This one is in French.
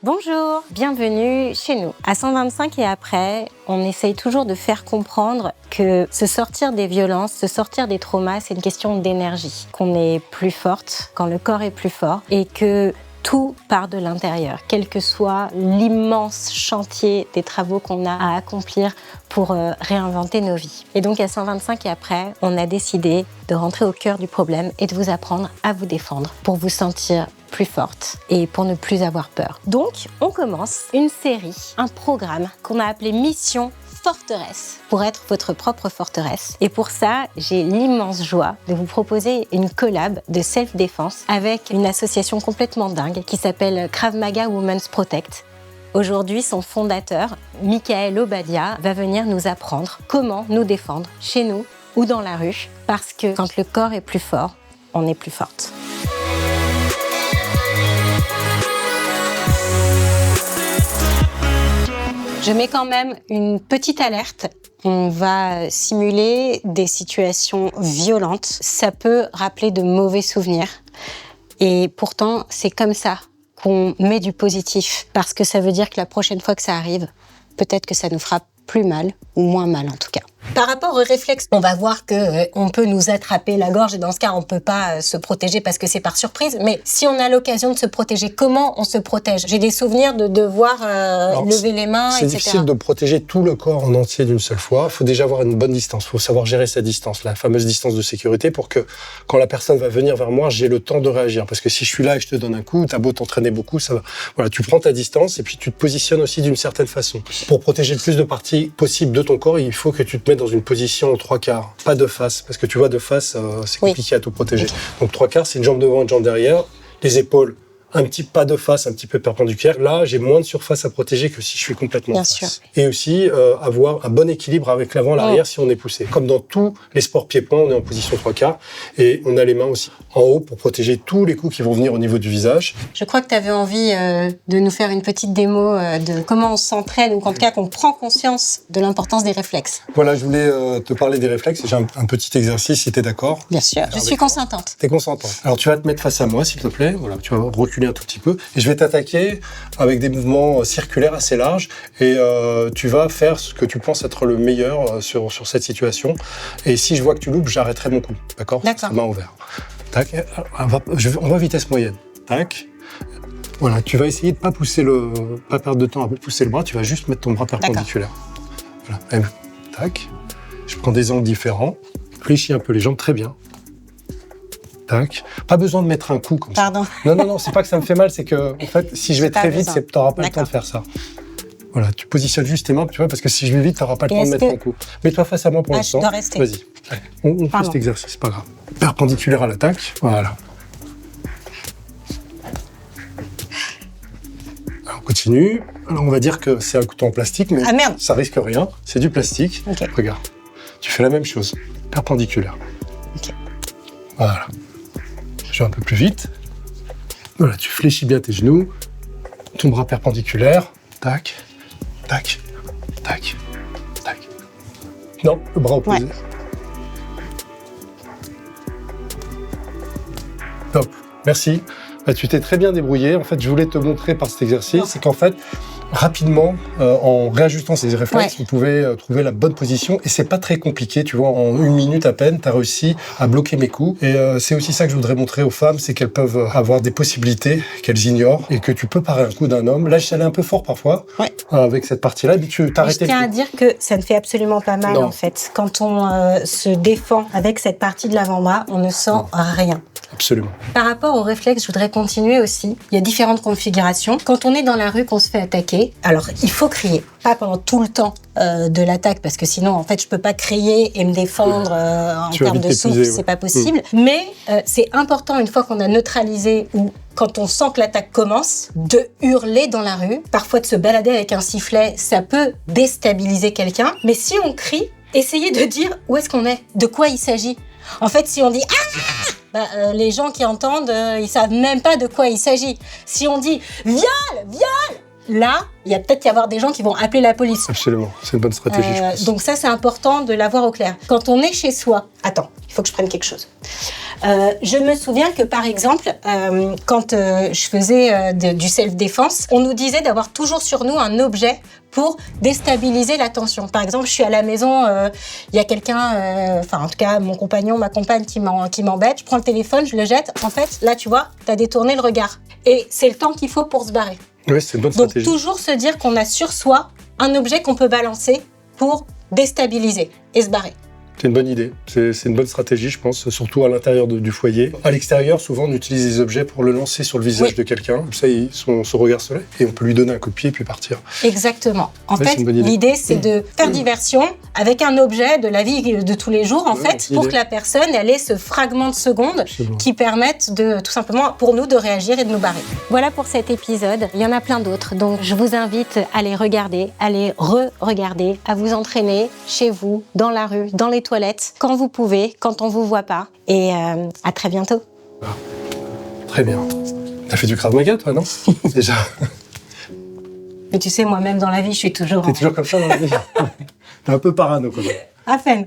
Bonjour, bienvenue chez nous. À 125 et après, on essaye toujours de faire comprendre que se sortir des violences, se sortir des traumas, c'est une question d'énergie. Qu'on est plus forte quand le corps est plus fort et que tout part de l'intérieur, quel que soit l'immense chantier des travaux qu'on a à accomplir pour réinventer nos vies. Et donc à 125 et après, on a décidé de rentrer au cœur du problème et de vous apprendre à vous défendre pour vous sentir plus forte et pour ne plus avoir peur. Donc, on commence une série, un programme qu'on a appelé Mission Forteresse, pour être votre propre forteresse. Et pour ça, j'ai l'immense joie de vous proposer une collab de self-défense avec une association complètement dingue qui s'appelle Krav Maga Women's Protect. Aujourd'hui, son fondateur, Michael Obadia, va venir nous apprendre comment nous défendre chez nous ou dans la rue, parce que quand le corps est plus fort, on est plus forte. Je mets quand même une petite alerte. On va simuler des situations violentes. Ça peut rappeler de mauvais souvenirs. Et pourtant, c'est comme ça qu'on met du positif. Parce que ça veut dire que la prochaine fois que ça arrive, peut-être que ça nous fera plus mal, ou moins mal en tout cas. Par rapport au réflexe, on va voir qu'on peut nous attraper la gorge et dans ce cas, on peut pas se protéger parce que c'est par surprise. Mais si on a l'occasion de se protéger, comment on se protège? J'ai des souvenirs de devoir lever les mains, c'est etc. C'est difficile de protéger tout le corps en entier d'une seule fois. Il faut déjà avoir une bonne distance. Il faut savoir gérer sa distance, la fameuse distance de sécurité, pour que quand la personne va venir vers moi, j'ai le temps de réagir. Parce que si je suis là et que je te donne un coup, t'as beau t'entraîner beaucoup, ça va. Voilà, tu prends ta distance et puis tu te positionnes aussi d'une certaine façon. Pour protéger le plus de parties possible de ton corps, il faut que tu te mettes dans une position 3/4, pas de face, parce que tu vois, de face, c'est compliqué à tout protéger. Donc 3/4, c'est une jambe devant, une jambe derrière, les épaules, un petit pas de face, un petit peu perpendiculaire. Là, j'ai moins de surface à protéger que si je suis complètement Bien en face. sûr. Et aussi, avoir un bon équilibre avec l'avant, l'arrière, si on est poussé. Comme dans tous les sports pieds-points, on est en position 3/4, et on a les mains aussi en haut pour protéger tous les coups qui vont venir au niveau du visage. Je crois que tu avais envie de nous faire une petite démo de comment on s'entraîne, ou en tout cas qu'on prend conscience de l'importance des réflexes. Voilà, je voulais te parler des réflexes. J'ai un petit exercice, si t'es d'accord. Bien sûr. Je suis consentante. T'es consentant. Alors tu vas te mettre face à moi, s'il te plaît. Voilà, tu vas reculer un tout petit peu. Et je vais t'attaquer avec des mouvements circulaires assez larges. Et tu vas faire ce que tu penses être le meilleur sur cette situation. Et si je vois que tu loupes, j'arrêterai mon coup. D'accord. Main ouverte. Tac. On va à vitesse moyenne. Tac. Voilà, tu vas essayer de pas perdre de temps à pousser le bras. Tu vas juste mettre ton bras perpendiculaire. Voilà. Et, tac. Je prends des angles différents. Fléchis un peu les jambes, très bien. Tac. Pas besoin de mettre un coup comme ça. Pardon. Non, c'est pas que ça me fait mal, c'est que, en fait, si je vais très vite, t'auras pas le temps de faire ça. Voilà, tu positionnes juste tes mains, tu vois, parce que si je vais vite, t'auras pas le temps de mettre un coup. Mets-toi face à moi pour l'instant. Je dois rester. Vas-y. Allez, on fait cet exercice, c'est pas grave. Perpendiculaire à l'attaque. Voilà. Alors, on continue. Alors, on va dire que c'est un couteau en plastique, mais ça risque rien. C'est du plastique. Okay. Regarde. Tu fais la même chose. Perpendiculaire. Okay. Voilà. Je vais un peu plus vite. Voilà, tu fléchis bien tes genoux. Ton bras perpendiculaire. Tac, tac, tac, tac. Non, le bras opposé. Ouais. Top, merci. Bah, tu t'es très bien débrouillé. En fait, je voulais te montrer par cet exercice, c'est qu'en fait, rapidement, en réajustant ces réflexes, vous pouvez trouver la bonne position. Et c'est pas très compliqué, tu vois, en 1 minute à peine, tu as réussi à bloquer mes coups. Et c'est aussi ça que je voudrais montrer aux femmes, c'est qu'elles peuvent avoir des possibilités qu'elles ignorent et que tu peux parer un coup d'un homme. Là, je suis allé un peu fort parfois avec cette partie-là, mais tu t'arrêtais. Je tiens à dire que ça ne fait absolument pas mal, en fait. Quand on se défend avec cette partie de l'avant-bras, on ne sent rien. Absolument. Par rapport au réflexe, je voudrais continuer aussi. Il y a différentes configurations. Quand on est dans la rue, qu'on se fait attaquer, alors il faut crier. Pas pendant tout le temps de l'attaque, parce que sinon, en fait, je peux pas crier et me défendre en termes de souffle, c'est pas possible. Mais c'est important, une fois qu'on a neutralisé ou quand on sent que l'attaque commence, de hurler dans la rue. Parfois, de se balader avec un sifflet, ça peut déstabiliser quelqu'un. Mais si on crie, essayez de dire où est-ce qu'on est, de quoi il s'agit. En fait, si on dit « Ah !», les gens qui entendent, ils savent même pas de quoi il s'agit. Si on dit « Viol ! Viol !», là, il y a peut-être y avoir des gens qui vont appeler la police. Absolument, c'est une bonne stratégie, je pense. Donc ça, c'est important de l'avoir au clair. Quand on est chez soi... Attends, il faut que je prenne quelque chose. Je me souviens que, par exemple, quand je faisais du self-défense, on nous disait d'avoir toujours sur nous un objet pour déstabiliser la tension. Par exemple, je suis à la maison, il y a quelqu'un, en tout cas mon compagnon, ma compagne qui m'embête, je prends le téléphone, je le jette. En fait, là, tu vois, t'as détourné le regard. Et c'est le temps qu'il faut pour se barrer. Oui, c'est une bonne stratégie. Donc, toujours se dire qu'on a sur soi un objet qu'on peut balancer pour déstabiliser et se barrer. C'est une bonne idée, c'est une bonne stratégie, je pense, surtout à l'intérieur du foyer. À l'extérieur, souvent, on utilise des objets pour le lancer sur le visage de quelqu'un. Comme ça, son regard se lève et on peut lui donner un coup de pied et puis partir. Exactement. En fait, l'idée, c'est de faire diversion avec un objet de la vie de tous les jours, pour que la personne elle ait ce fragment de seconde qui permette de, tout simplement, pour nous, de réagir et de nous barrer. Voilà pour cet épisode. Il y en a plein d'autres, donc je vous invite à les regarder, à les re-regarder, à vous entraîner chez vous, dans la rue, dans les toilettes, quand vous pouvez, quand on vous voit pas. Et à très bientôt. Ah, très bien. T'as fait du Krav Maga, toi, non? Déjà. Mais tu sais, moi-même dans la vie, je suis toujours... T'es toujours comme ça dans la vie. T'es un peu parano, quand même. À peine.